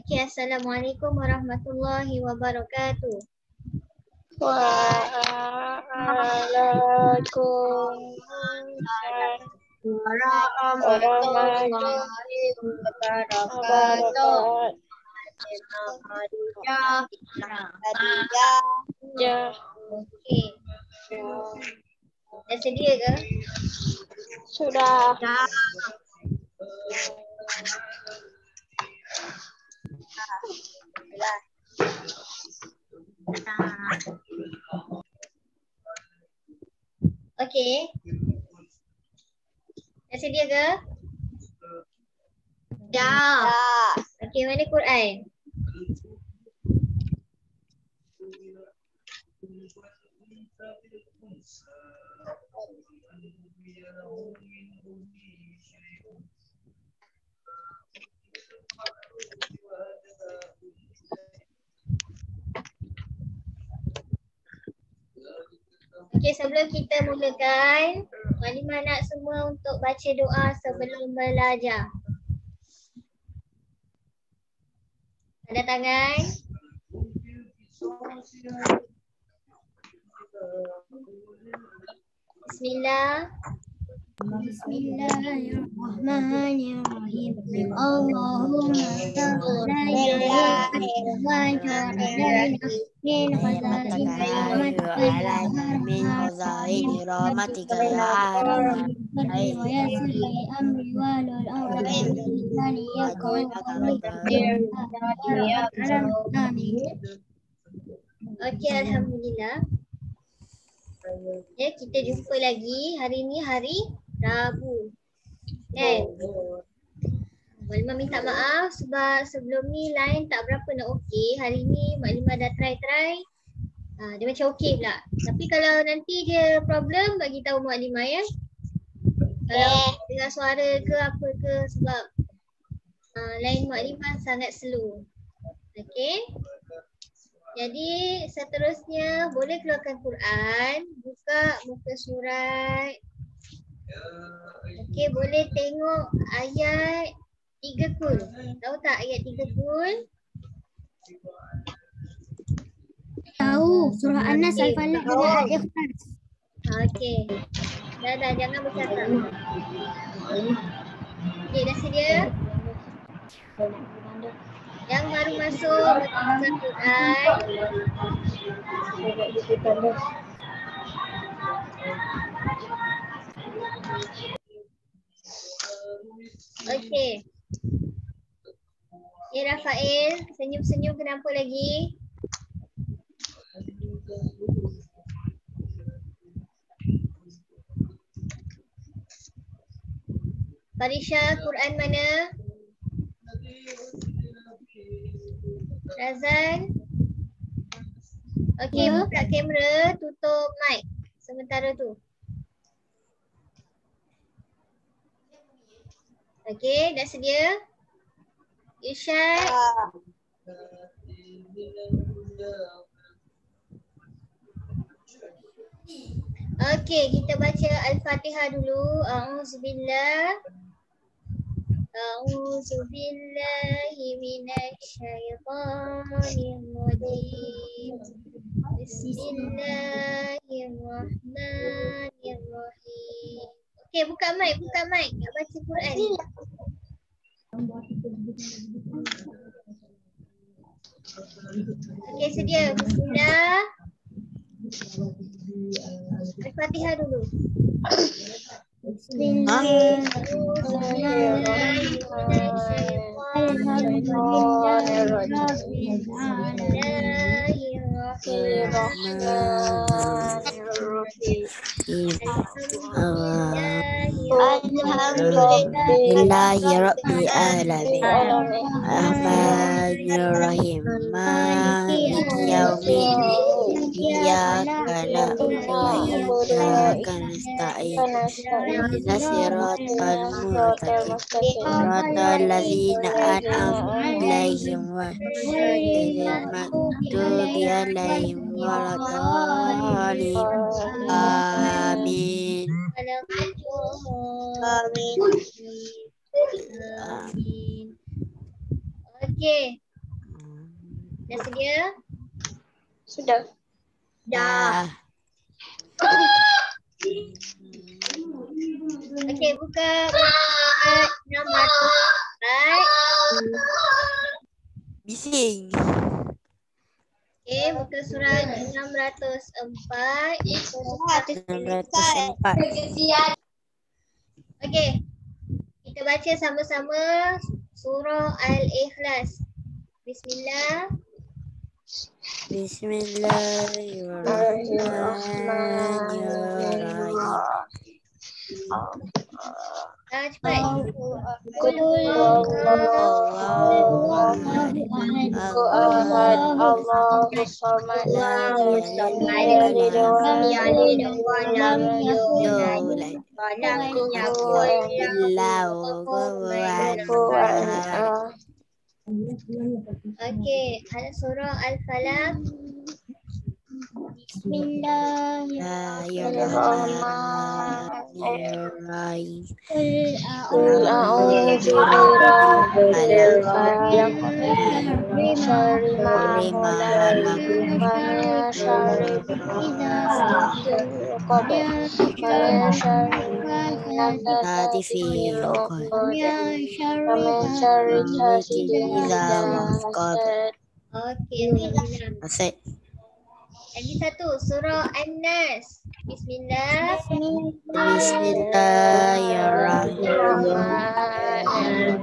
Okey, Assalamualaikum warahmatullahi wabarakatuh. Waalaikumsalam warahmatullahi wabarakatuh. Ya. Okey. Dah sedia ke? Sudah. Okey. Dah sedia ke? Dah. Okey, mana Quran? Okey, sebelum kita mulakan, Maklimah nak semua untuk baca doa sebelum belajar. Ada tangan? Bismillah. Bismillahirrahmanirrahim. Allahumma sallallahu min khazain min khazain rahmatika ya arhamar wa yassir li amri wa lul Okey, alhamdulillah. Ya, kita jumpa lagi. Hari ni hari Rabu. Kan? Maklimah minta maaf sebab sebelum ni line tak berapa nak okey. Hari ni Maklimah dah try. Dia macam okey pula. Tapi kalau nanti dia problem, bagi tahu Maklimah ya. Kalau dengar suara ke apa ke sebab line Maklimah sangat slow. Okey. Jadi seterusnya boleh keluarkan Quran, buka muka surat. Okey, boleh tengok ayat 3 kul. Tahu tak ayat 3 kul? Tahu surah An-Nas, Al-Falaq dan Al-Ikhlas. Okey. Dah jangan bercakap. Okey, dah sedia? Yang baru masuk buka Quran. Okey. Rafael, senyum-senyum kenapa lagi? Farisha, Quran mana? Razan. Okey, buka kamera, tutup mic sementara tu. Okey, dah sedia? Irsyad. Okey, kita baca Al-Fatihah dulu. A'udzubillahi minasyaitonirrajim. Bismillahirrahmanirrahim. Okey, buka mic. Nak baca Quran. Okey, sedia. Bismillah. Al-Fatihah dulu. Alhamdulillahirabbil alamin. Arrahmanirrahim. Maliki yaumiddin. Iyyaka na'budu wa iyyaka nasta'in. Ihdinas siratal mustaqim. Siratal ladzina an'amta 'alaihim ghairil maghdubi alaihim waladdallin. Amin. Okey. Dah sedia? Sudah. Dah. Okey, buka surat 604. Bising. Okey, buka surat 604. 604. Okey. Kita baca sama-sama surah Al-Ikhlas. Bismillah. Bismillahirrahmanirrahim. Cepat. Allahu samad. Lam yalid wa lam yulad. Okey, surah Al-Falaq. Bismillahirrahmanirrahim. Qul a'udzu birabbil falaq min syarri ma khalaq wa min syarri ghasiqin wa min syarri nafathati fil 'uqad wa min syarri hasidin idza hasad. Okey, alhamdulillah. Asyik. Lagi satu, surah An-Nas. Bismillah. Bismillahirrahmanirrahim.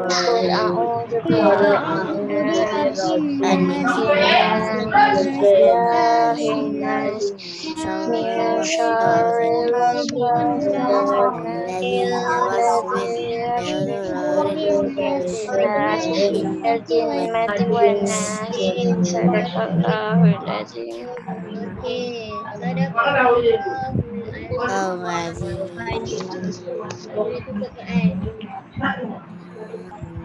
Qul a'udzu birabbil nas min syarri Okey,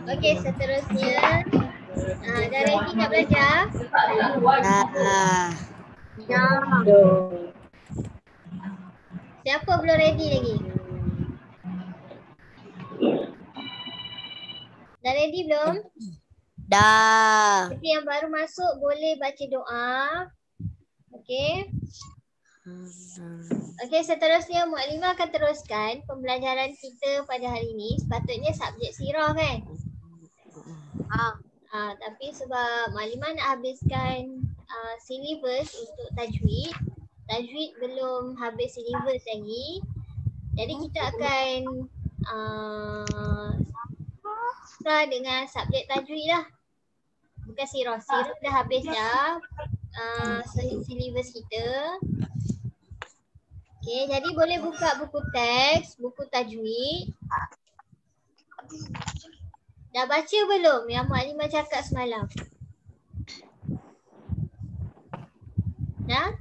okey, seterusnya. Dah ready nak belajar? Siapa belum ready lagi? Dah ready belum? Dah. Jadi yang baru masuk boleh baca doa. Okey. Okey, seterusnya Mukadimah akan teruskan pembelajaran kita pada hari ini. Sepatutnya subjek sirah kan? Tapi sebab Mukadimah nak habiskan syllabus untuk tajwid. Tajwid belum habis syllabus lagi. Jadi kita akan start dengan subjek tajwid lah. Bukan sirah. Sirah dah habis dah. Syllabus kita. Okey, jadi boleh buka buku teks, buku tajwid. Dah baca belum yang Mukadimah cakap semalam? Dah?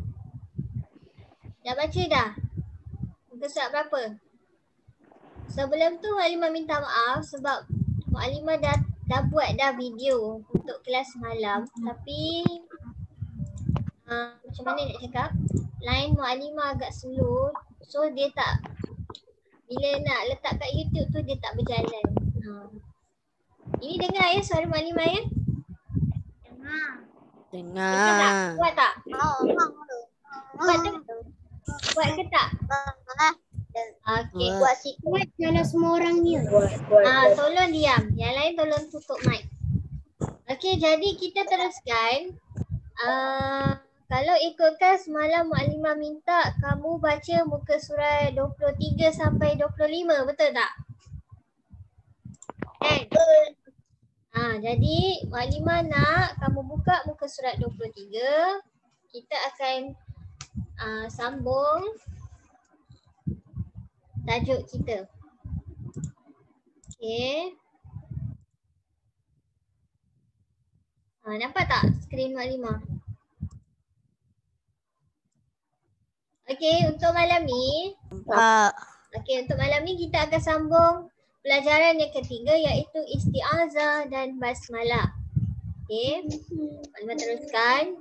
Dah baca dah? Muka surat berapa? Sebelum tu Mukadimah minta maaf sebab Mukadimah dah buat dah video untuk kelas semalam. Tapi macam mana nak cakap? Line Mukadimah agak slow. So dia tak, bila nak letak kat YouTube tu dia tak berjalan. Ini dengar ya suara Mukadimah ya? Dengar. Buat tak? Buat tu? Buat ke tak? Okey. Buat sikit mana semua orang ni. Tolong diam. Yang lain tolong tutup mic. Okey, jadi kita teruskan. Kalau ikutkan semalam Mukadimah minta kamu baca muka surat 23 sampai 25, betul tak? Kan? Jadi Mukadimah nak kamu buka muka surat 23. Kita akan sambung tajuk kita. Okey. Nampak tak skrin Mukadimah? Okey, untuk malam ni. Okey, untuk malam ni kita akan sambung pelajaran yang ketiga iaitu isti'azah dan basmalah. Okey. Mukadimah teruskan.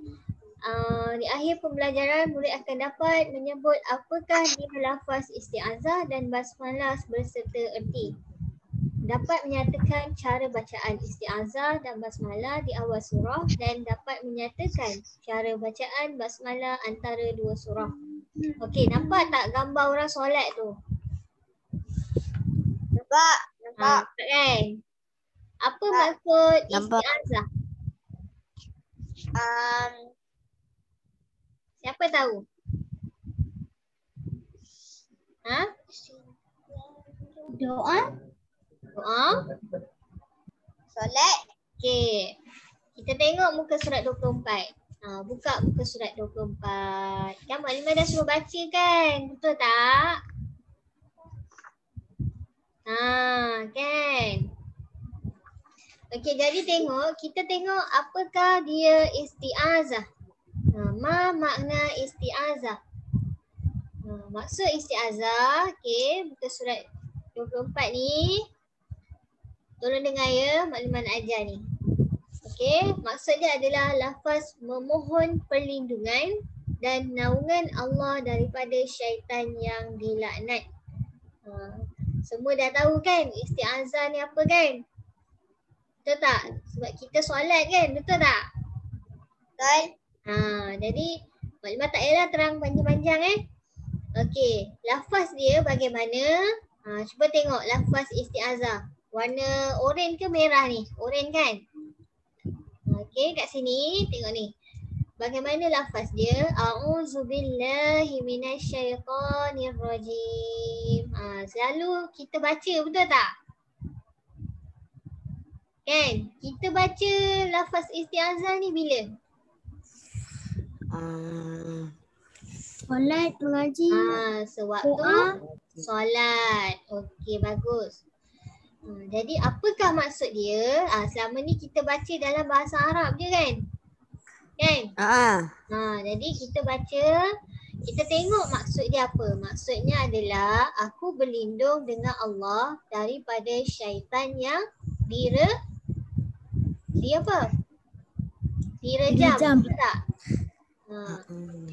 Di akhir pembelajaran murid akan dapat menyebut apakah dia lafaz isti'azah dan basmalah berserta erti. dapat menyatakan cara bacaan isti'azah dan basmalah di awal surah dan dapat menyatakan cara bacaan basmalah antara dua surah. Okey, nampak tak gambar orang solat tu? Nampak. Nampak kan? Apa maksud Nampak. isti'azah? Um, Siapa tahu? Ha? Doa. Doa? solat. Okey. Kita tengok muka surat 24. Buka muka surat 24. Kan Maklimah dah suruh baca kan? Betul tak? Kan? Okey, jadi kita tengok apakah dia isti'azah. Ma makna isti'azah. Maksud isti'azah, okey, muka surat 24 ni. Tolong dengar ya, Maklimah nak ajar ni. Okey, maksud dia adalah lafaz memohon perlindungan dan naungan Allah daripada syaitan yang dilaknat. Semua dah tahu kan isti'azah ni apa kan? Betul tak? Sebab kita solat kan, betul tak? Betul. Jadi Maklimah tak payahlah terang panjang-panjang Okey, lafaz dia bagaimana? Cuba tengok lafaz isti'azah. Warna oranye ke merah ni? Oranye kan? Okey, kat sini tengok ni. Bagaimana lafaz dia? A'udzubillahi minasyaitonirrajim. Selalu kita baca, betul tak? Kan? Kita baca lafaz isti'azah ni bila? Solat, mengaji. Sewaktu solat. Okey, bagus. Jadi apakah maksud dia? Selama ni kita baca dalam bahasa Arab je kan? Kan? Jadi kita baca, kita tengok maksud dia apa. Maksudnya adalah aku berlindung dengan Allah daripada syaitan yang direjam. Betul tak?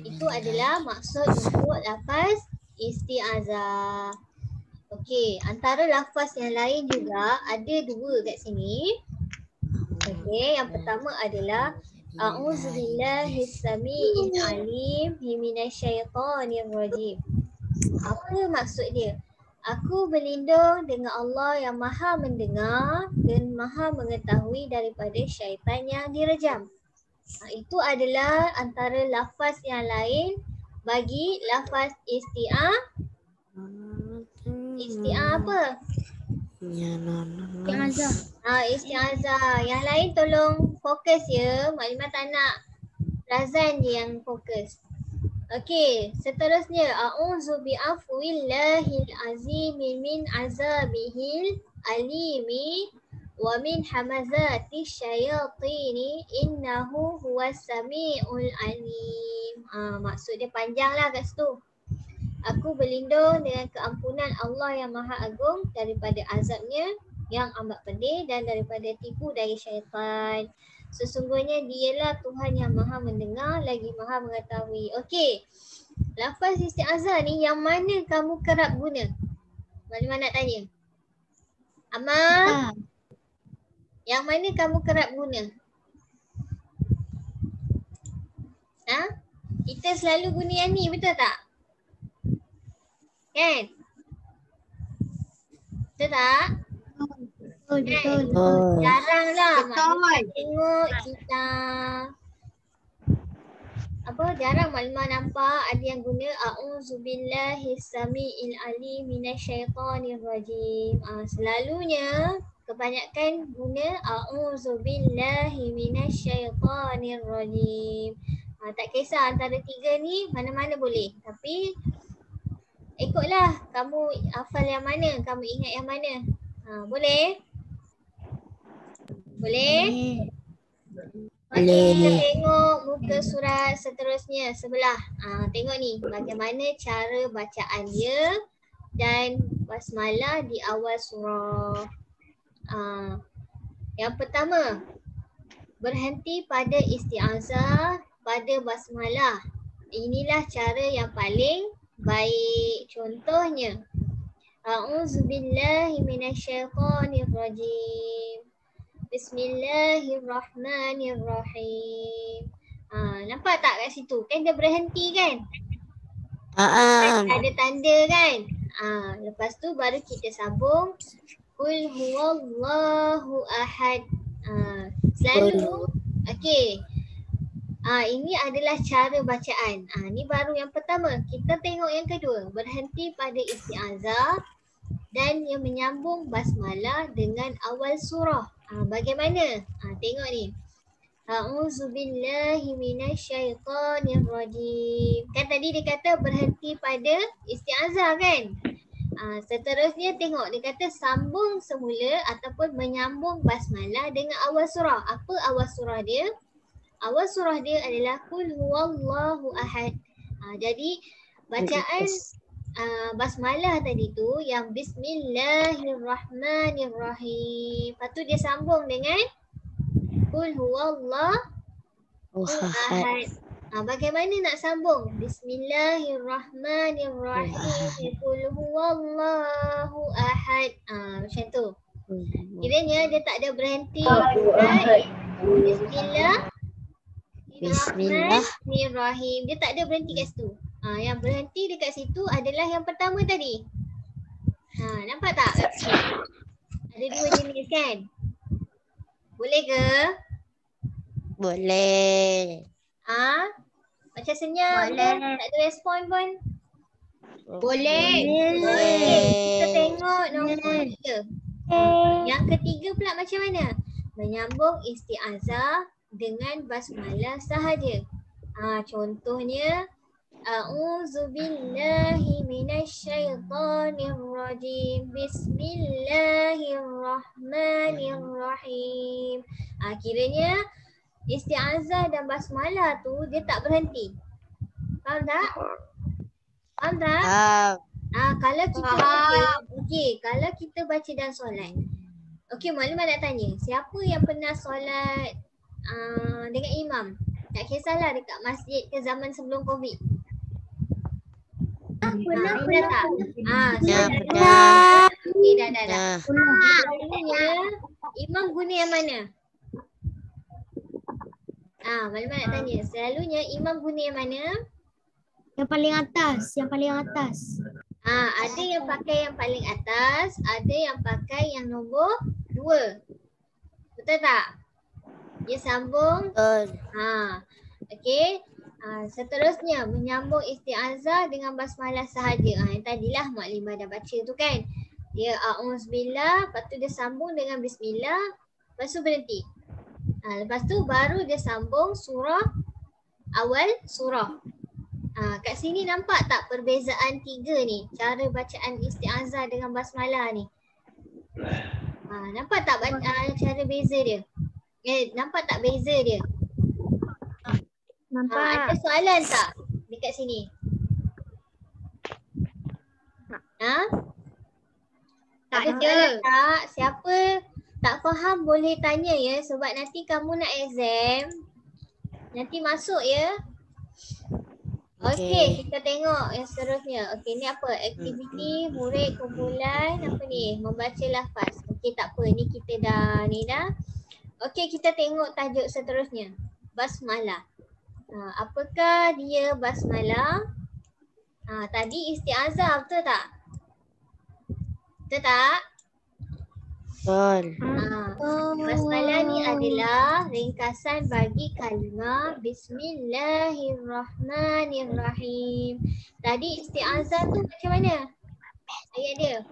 Itu adalah maksud untuk lafaz isti'azah. Okey, antara lafaz yang lain juga ada dua kat sini. Okey, yang pertama adalah A'udzubillahis samii'il alim minasyaitonirrajim. Apa maksud dia? Aku berlindung dengan Allah yang Maha mendengar dan Maha mengetahui daripada syaitan yang direjam. Itu adalah antara lafaz yang lain bagi lafaz isti'azah apa? Isti'azah. Isti'azah. Yang lain tolong fokus ya. Maklimah tak nak Razan je yang fokus. Okey, seterusnya a'udzu bi'afwillahil azimi min azabihil alimi wa min hamazati syayatini innahu huwas sami'ul alim. Maksud dia panjang lah kat situ. Aku berlindung dengan keampunan Allah yang Maha Agung daripada azabnya yang amat pedih dan daripada tipu dari syaitan. Sesungguhnya dialah Tuhan yang Maha mendengar lagi Maha mengetahui. Okey, lafaz isti'azah ni yang mana kamu kerap guna? Maklimah nak tanya. Amal? Yang mana kamu kerap guna? Kita selalu guna yang ni, betul tak? Kan? Betul tak? Betul. Jarang lah Maklimah tengok kita jarang Maklimah nampak ada yang guna a'udzubillahis samii'il alim minasyaitonirrajim. Selalunya kebanyakan guna a'udzubillahi minasyaitonirrajim. Tak kisah antara tiga ni mana-mana boleh. Tapi ikutlah kamu hafal yang mana, kamu ingat yang mana. Boleh? Boleh? Okey, kita tengok muka surat seterusnya sebelah. Tengok ni bagaimana cara bacaan dia dan basmalah di awal surah. Yang pertama, berhenti pada isti'azah pada basmalah. Inilah cara yang paling baik. Contohnya, A'udzu billahi minasyaitonir rajim. Bismillahirrahmanirrahim. Nampak tak kat situ? Kan dia berhenti kan? Ada tanda kan? Lepas tu baru kita sambung Qul huwallahu ahad. Selalu okey. Ini adalah cara bacaan. Ni baru yang pertama. Kita tengok yang kedua. Berhenti pada isti'azah dan yang menyambung basmalah dengan awal surah. Bagaimana? Tengok ni. A'udzu billahi minasyaitonir rajim. Kan tadi dia kata berhenti pada isti'azah kan? Seterusnya tengok dia kata sambung semula ataupun menyambung basmalah dengan awal surah. Apa awal surah dia? Awal surah dia adalah Qul huwallahu ahad. Jadi bacaan basmalah tadi tu yang Bismillahirrahmanirrahim. Lepas tu dia sambung dengan Qul huwallahu ahad. Bagaimana nak sambung? Bismillahirrahmanirrahim. Qul huwallahu ahad. Macam tu. Kiranya dia tak ada berhenti. Bismillahirrahmanirrahim. Dia tak ada berhenti kat situ. Yang berhenti dekat situ adalah yang pertama tadi. Nampak tak kat situ? Ada dua jenis kan? Boleh ke? Boleh. Macam senyap. Tak ada respon pun. Boleh. Kita tengok nombor 3. Yang ketiga pula macam mana? Menyambung isti'azah dengan basmalah sahaja. Contohnya A'udzu billahi minasyaitonir rajim. Bismillahirrahmanirrahim. Kiranya isti'azah dan basmalah tu dia tak berhenti. Faham tak? Faham tak? Kalau kita baca, kalau kita baca dalam solat. Okey, maklumat nak tanya, siapa yang pernah solat dengan imam? Tak kisahlah dekat masjid ke zaman sebelum Covid. Pernah tak? Okey, dah. Selalunya imam guna yang mana? Maklumat nak tanya, selalunya imam guna yang mana? Yang paling atas. Ada yang pakai yang paling atas, ada yang pakai yang nombor 2. Betul tak? Dia sambung. Okey. Seterusnya menyambung isti'azah dengan basmalah sahaja. Yang tadilah Mak Limah dah baca tu kan. Dia a'udzubillah, lepas tu dia sambung dengan bismillah, lepas tu berhenti. Lepas tu baru dia sambung surah, awal surah. Kat sini nampak tak perbezaan 3 ni? Cara bacaan isti'azah dengan basmalah ni. Nampak tak cara beza dia? Nampak tak beza dia? Nampak. Ada soalan tak dekat sini? Tak ada soalan tak? Siapa tak faham boleh tanya ya, sebab nanti kamu nak exam. Nanti masuk ya. Okey, kita tengok yang seterusnya. Okey, ni apa? Aktiviti murid kumpulan apa ni? Membaca lafaz. Okey, tak apa. Ni kita dah Okey, kita tengok tajuk seterusnya. Basmalah. Apakah dia basmalah? Tadi isti'azah, betul tak? Betul tak? Betul. Basmalah ni adalah ringkasan bagi kalimah Bismillahirrahmanirrahim. Tadi isti'azah tu macam mana? Ayat dia.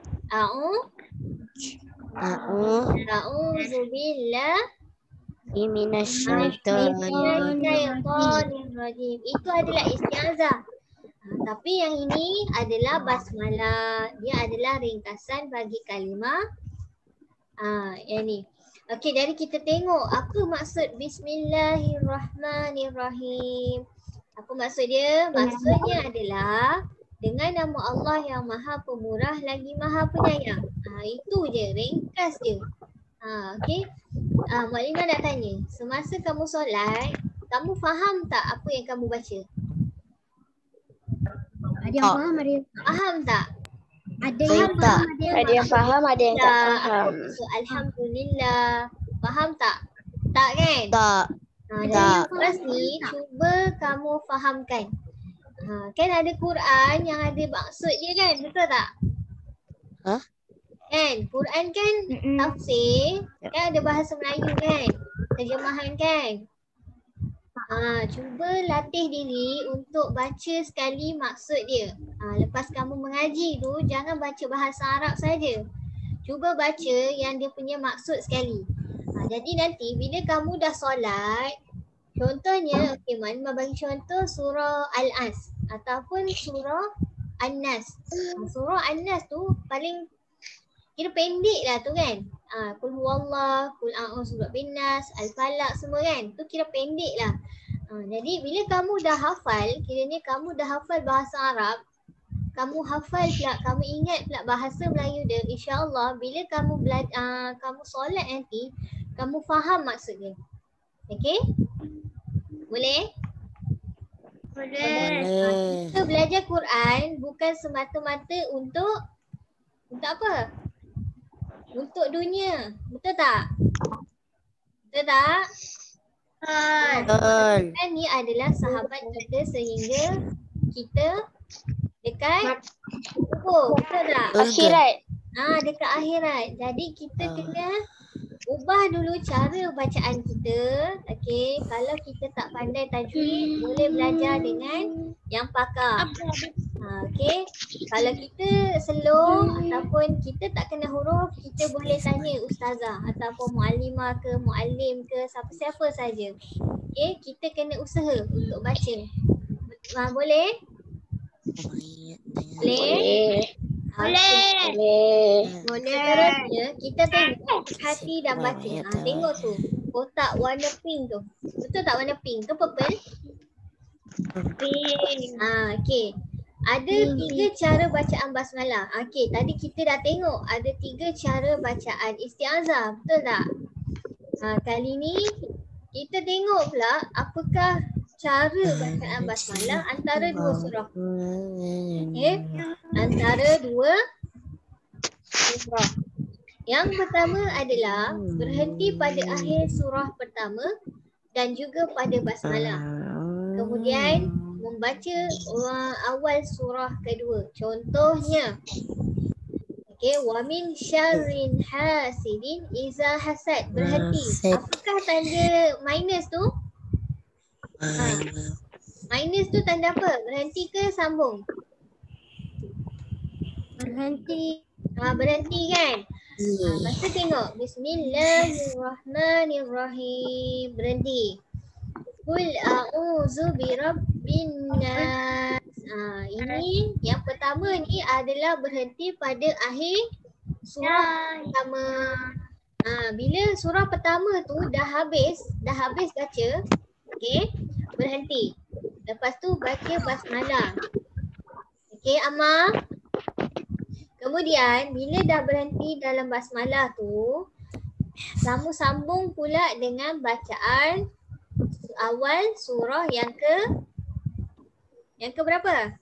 A'udzu billahi minasyaitonirrajim. Itu adalah isti'azah. Tapi yang ini adalah basmalah. Dia adalah ringkasan bagi kalimah yang ni. Okey, dari kita tengok apa maksud Bismillahirrahmanirrahim. Apa maksud dia? Maksudnya adalah dengan nama Allah yang Maha Pemurah lagi Maha Penyayang. Itu je, ringkas je. Okey. Mak Limah nak tanya, semasa kamu solat, kamu faham tak apa yang kamu baca? Ada yang faham, ada yang Faham tak? Ada Saya yang tak. faham, Ada yang faham, ada yang tak faham. So, Alhamdulillah. Faham tak? Tak kan? Tak. Jadi Tak. yang first ni, cuba kamu fahamkan. Kan ada Quran yang ada maksud dia kan? Betul tak? Hah? Kan? Quran kan tafsir, kan ada bahasa Melayu kan? Terjemahan kan? Cuba latih diri untuk baca sekali maksud dia. Lepas kamu mengaji tu, jangan baca bahasa Arab saja. Cuba baca yang dia punya maksud sekali. Jadi nanti bila kamu dah solat, contohnya, Maknimah bagi contoh surah Al-As ataupun surah An-Nas. Surah An-Nas tu paling kira pendek lah tu kan. Qul huwallah, Qul a'udzu birabbin nas, Al-Falaq semua kan. Tu kira pendek lah. Jadi bila kamu dah hafal, kiranya kamu dah hafal bahasa Arab, kamu hafal pula, kamu ingat pula bahasa Melayu dia, insya-Allah bila kamu kamu solat nanti, kamu faham maksud dia. Okey? Boleh? Boleh. Kita belajar Quran bukan semata-mata untuk apa? Untuk dunia. Betul tak? Betul tak? Betul. Quran ni adalah sahabat kita sehingga kita dekat kubur. Betul tak? Akhirat. Dekat akhirat. Jadi kita kena ubah dulu cara bacaan kita. Okey, kalau kita tak pandai tajwid, boleh belajar dengan yang pakar. Okey, kalau kita slow ataupun kita tak kena huruf, kita boleh tanya ustazah ataupun muallimah ke muallim ke siapa-siapa saja. Okey, kita kena usaha untuk baca. Boleh? Boleh? Boleh. Seterusnya kita tengok hati dan batin. Tengok tu kotak warna pink tu. Betul tak warna pink ke purple? Pink. Okey. Ada 3 cara bacaan basmalah. Okey, tadi kita dah tengok ada 3 cara bacaan isti'azah. Betul tak? Kali ni kita tengok pula apakah cara bacaan basmalah antara 2 surah. Okey. Antara 2 surah. Yang pertama adalah berhenti pada akhir surah pertama dan juga pada basmalah. Kemudian membaca awal surah kedua. Contohnya, wa min syarrin hasidin iza hasad. Berhenti. Apakah tanda minus tu? Minus tu tanda apa? Berhenti ke sambung? Berhenti. Berhenti kan? Lepas tu tengok. Bismillahirrahmanirrahim. Berhenti. Qul a'udzu birabbin nas. Ini yang pertama ni adalah berhenti pada akhir surah pertama. Bila surah pertama tu dah habis baca, okey, berhenti. Lepas tu baca basmalah. Okey, Amma. Kemudian bila dah berhenti dalam basmalah tu, kamu sambung pula dengan bacaan awal surah yang ke berapa?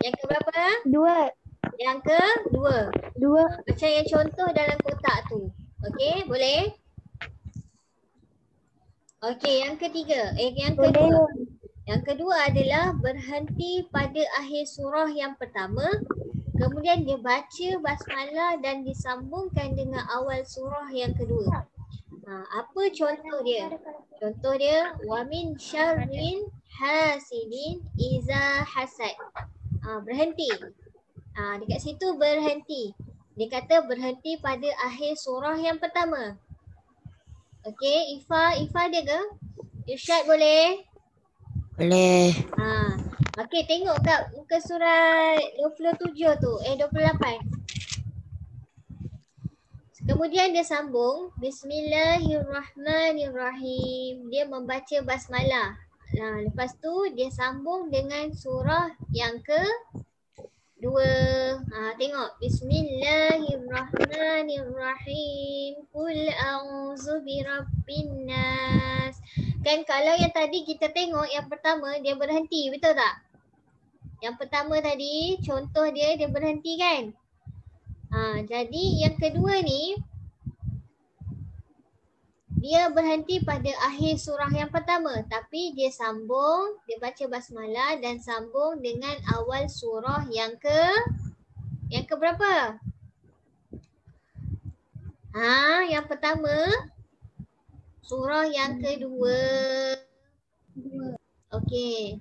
Yang ke berapa? 2. Yang ke 2. Macam yang contoh dalam kotak tu. Okey, boleh? Okey, yang ketiga. Yang kedua. Yang kedua adalah berhenti pada akhir surah yang pertama. Kemudian dia baca basmalah dan disambungkan dengan awal surah yang kedua. Apa contoh dia? Contoh dia, wa min syarrin hasidin iza hasad. Berhenti. Dekat situ berhenti. Dia kata berhenti pada akhir surah yang pertama. Okey, Ifa dia ke? Irsyad boleh? Boleh. Okey, tengok kat muka surat 27 tu. 28. Kemudian dia sambung Bismillahirrahmanirrahim. Dia membaca basmalah. Lepas tu dia sambung dengan surah yang ke-2. Tengok. Bismillahirrahmanirrahim. Qul a'udzu birabbin nas. Kan kalau yang tadi kita tengok yang pertama dia berhenti, betul tak? Yang pertama tadi contoh dia berhenti kan? Jadi yang kedua ni dia berhenti pada akhir surah yang pertama tapi dia sambung, dia baca basmalah dan sambung dengan awal surah yang ke berapa? Yang pertama surah yang kedua. Okey.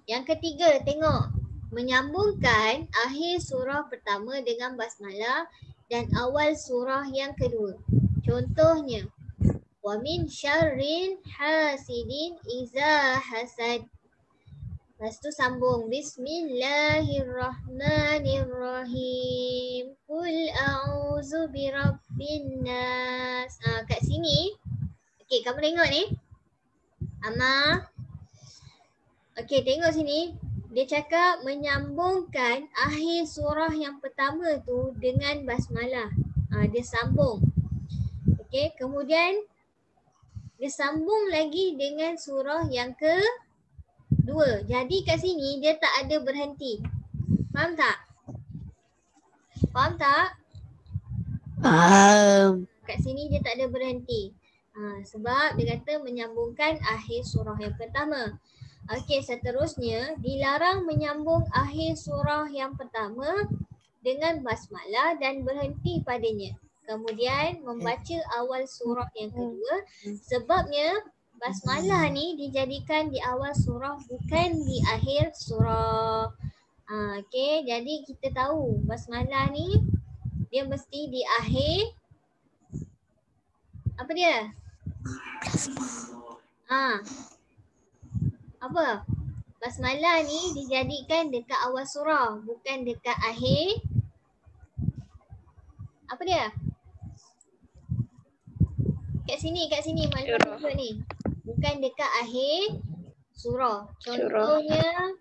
Yang ketiga, tengok. Menyambungkan akhir surah pertama dengan basmalah dan awal surah yang kedua. Contohnya, wa min syarril hasidin iza hasad. Lepas tu sambung, bismillahirrahmanirrahim. Qul a'udzu birabbin nas. Kat sini, okey, kamu tengok ni. Amma. Okey, tengok sini. Dia cakap menyambungkan akhir surah yang pertama tu dengan basmalah. Dia sambung. Okey, kemudian dia sambung lagi dengan surah yang kedua. Jadi kat sini dia tak ada berhenti. Faham tak? Faham tak? Faham. Kat sini dia tak ada berhenti. Sebab dia kata menyambungkan akhir surah yang pertama. Okey, seterusnya dilarang menyambung akhir surah yang pertama dengan basmalah dan berhenti padanya. Kemudian membaca awal surah yang kedua. Sebabnya basmalah ni dijadikan di awal surah bukan di akhir surah. Okey, jadi kita tahu basmalah ni dia mesti di akhir. Apa dia? Apa? Basmalah ni dijadikan dekat awal surah, bukan dekat akhir. Apa dia? Kat sini maklumat tunjuk ni. Bukan dekat akhir surah. Contohnya,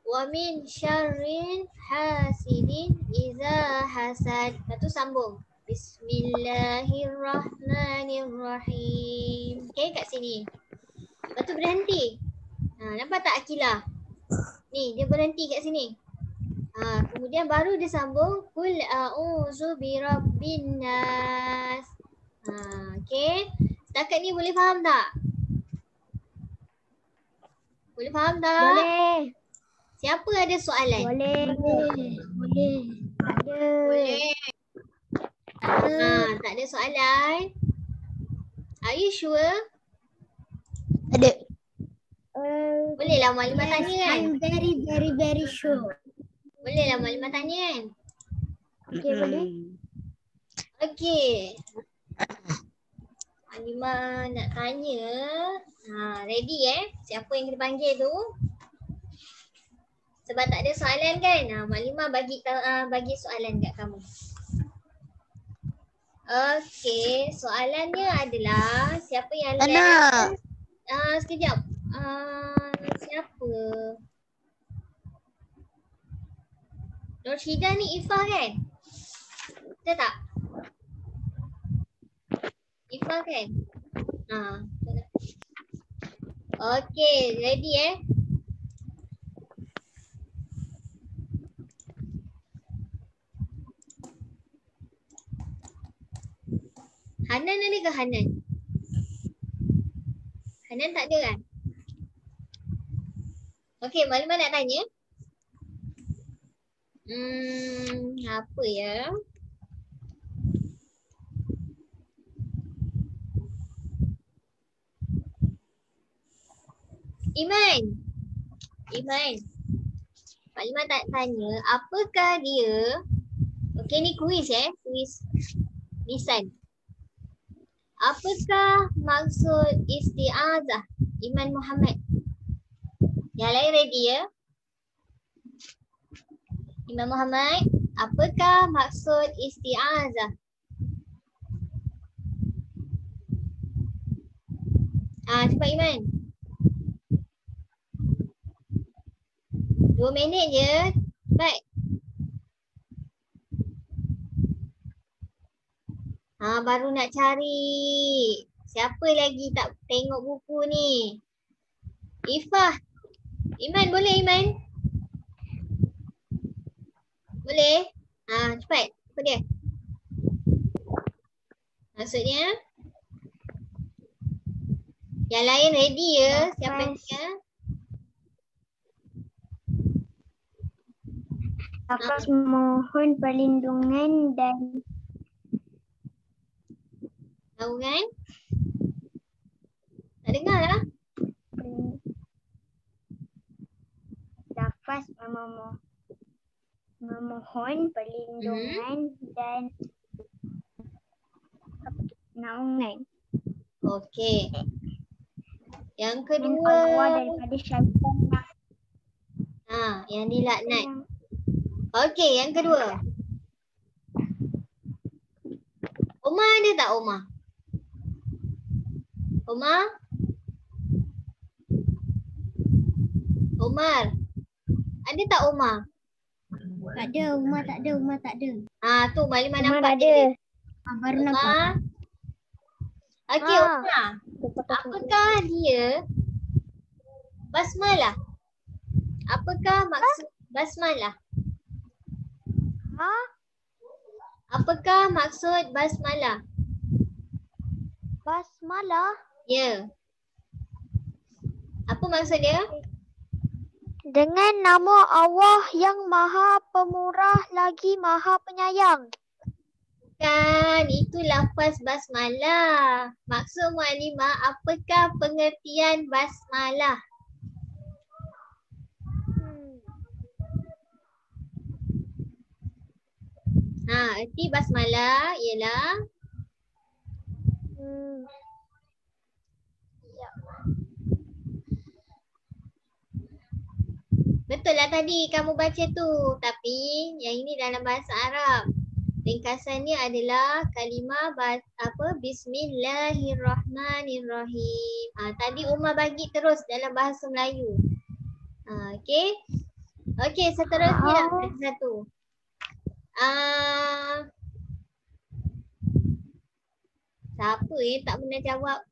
wa min syarril hasidin iza hasad. Lepas tu sambung. Bismillahirrahmanirrahim. Okey, kat sini. Lepas tu berhenti. Nampak tak Akilah? Ni, dia berhenti kat sini. Kemudian baru dia sambung. Qul a'udzu birabbin nas. Okey. Setakat ni boleh faham tak? Boleh faham tak? Boleh. Siapa ada soalan? Boleh. Boleh. Tak ada soalan? Are you sure? Ada. Bolehlah Maklimah tanya kan? I'm very sure. Bolehlah Maklimah tanya kan? Okay, boleh. Okey. Maklimah nak tanya. Ready siapa yang kita panggil tu? Sebab tak ada soalan kan? Maklimah bagi soalan kat kamu. Okey, soalannya adalah siapa yang lihat? Sekejap. Siapa? Norshida ni Ifah kan? Betul tak? Ifah kan? Okey, ready Hanan ada ke Hanan? Hanan tak ada kan? Okey, Maklimah nak tanya. Apa ya? Iman. Maklimah tak tanya, apakah dia? Okey, ni kuis kuis lisan. Apakah maksud isti'azah? Iman Muhammad. Yang lain ready ya? Iman Muhammad, apakah maksud isti'azah? Cepat Iman. 2 minit je. Baik. Baru nak cari. Siapa lagi tak tengok buku ni? Ifah. Iman boleh Iman? Boleh? Cepat. Apa dia? Maksudnya? Yang lain ready ya? Siapa yang tanya? Lafaz memohon perlindungan dan Tahu kan? Tak dengar lah. lafaz memohon perlindungan dan naungan. Okey. Yang Dan kedua. Allah daripada syaitan Yang dilaknat. yang Okey, yang kedua. Omar ada tak Omar? Omar? Omar? Ada tak Omar? tak ada, Umar tak ada, Umar tak ada. Tu Malimah Umar nampak ada. dia. Baru nampak. Omar? Okey, Omar. Apakah dia basmalah? Apakah maksud basmalah? Apakah maksud basmalah? Basmalah. Ya. Apa maksud dia? Dengan nama Allah yang Maha Pemurah lagi Maha Penyayang. Kan, itu lafaz basmalah. Maksud Muallimah, apakah pengertian basmalah? Erti basmalah ialah betul lah tadi kamu baca tu. Tapi yang ini dalam bahasa Arab. Ringkasannya adalah kalimah Bismillahirrahmanirrahim. Tadi Umar bagi terus dalam bahasa Melayu. Okey. Okey, seterusnya satu. Siapa tak pernah jawab?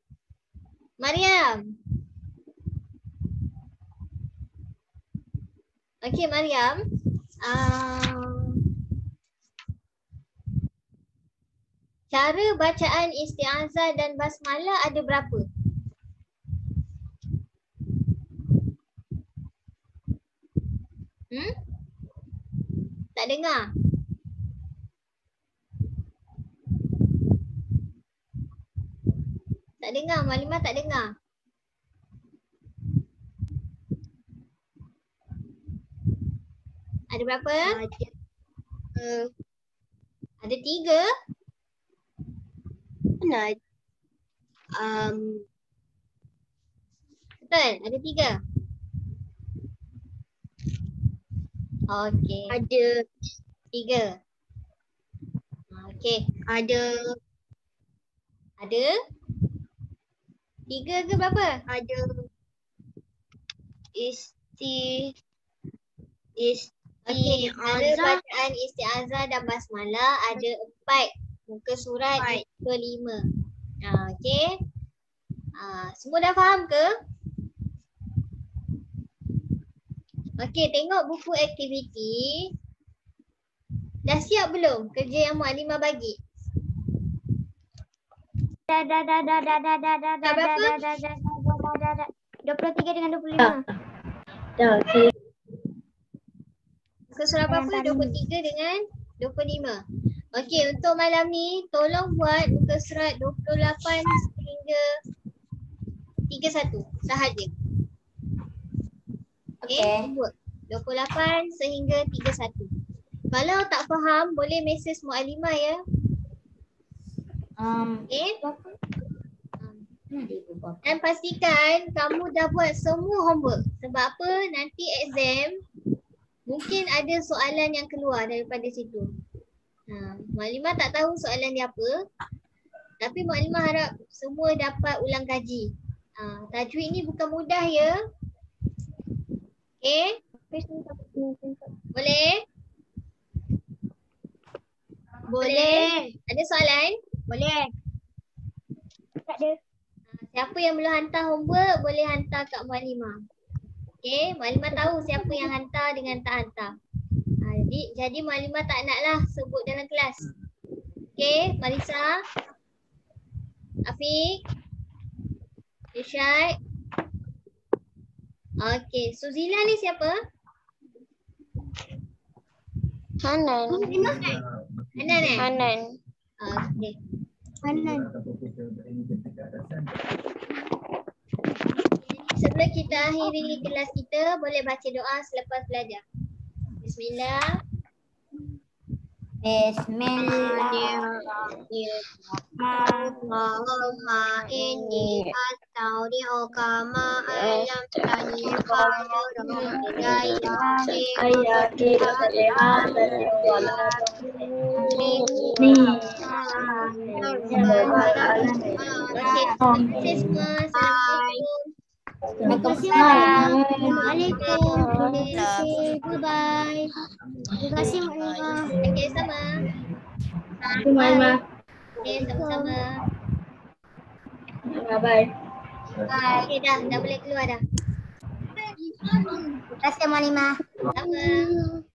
Mariam. Okey, Mariam. Cara bacaan isti'azah dan basmalah ada berapa? Tak dengar? Tak dengar, Malimah tak dengar. Ada berapa? Ada 3. Betul, ada 3. Okey. Ada 3. Okey. ada 3 ke berapa? ada Okey, cara bacaan isti'azah dan basmalah ada 4 muka surat muka 5. Okey. Semua dah faham ke? Okey, tengok buku aktiviti. Dah siap belum kerja yang Muallimah bagi? Dah. Berapa? 23 dengan 25. Muka surat berapa? 23 dengan 25. Okey, untuk malam ni tolong buat muka surat 28 sehingga 31 sahaja. Okey, buat 28 sehingga 31. Kalau tak faham boleh mesej Muallimah ya. Okey. Dan pastikan kamu dah buat semua homework. Sebab apa? Nanti exam mungkin ada soalan yang keluar daripada situ. Muallimah tak tahu soalan dia apa. Tapi Muallimah harap semua dapat ulang kaji. Tajwid ni bukan mudah ya. Okay? Boleh? Boleh. Ada soalan? Boleh. Tak ada. Siapa yang belum hantar homework boleh hantar kat Muallimah. Okay? Muallimah tahu siapa yang hantar dengan tak hantar. Jadi Maklimah tak naklah sebut dalam kelas. Okey, Marisa. Afiq. Irsyad. Okey, Suzila ni siapa? Hanan. Hanan eh? Hanan. Okey. Hanan. Sebelum kita akhiri kelas kita, boleh baca doa selepas belajar. Bismillah. Allahumma inni astaudi'uka ma alamtani khairan Ayati Terima kasih semua. Assalamualaikum. Assalamualaikum. Bye-bye. Terima kasih Maklimah. Okey, sama. Maklimah. Okey, sama-sama. Bye. Okey, dah boleh keluar dah. Terima kasih Maklimah. Sama.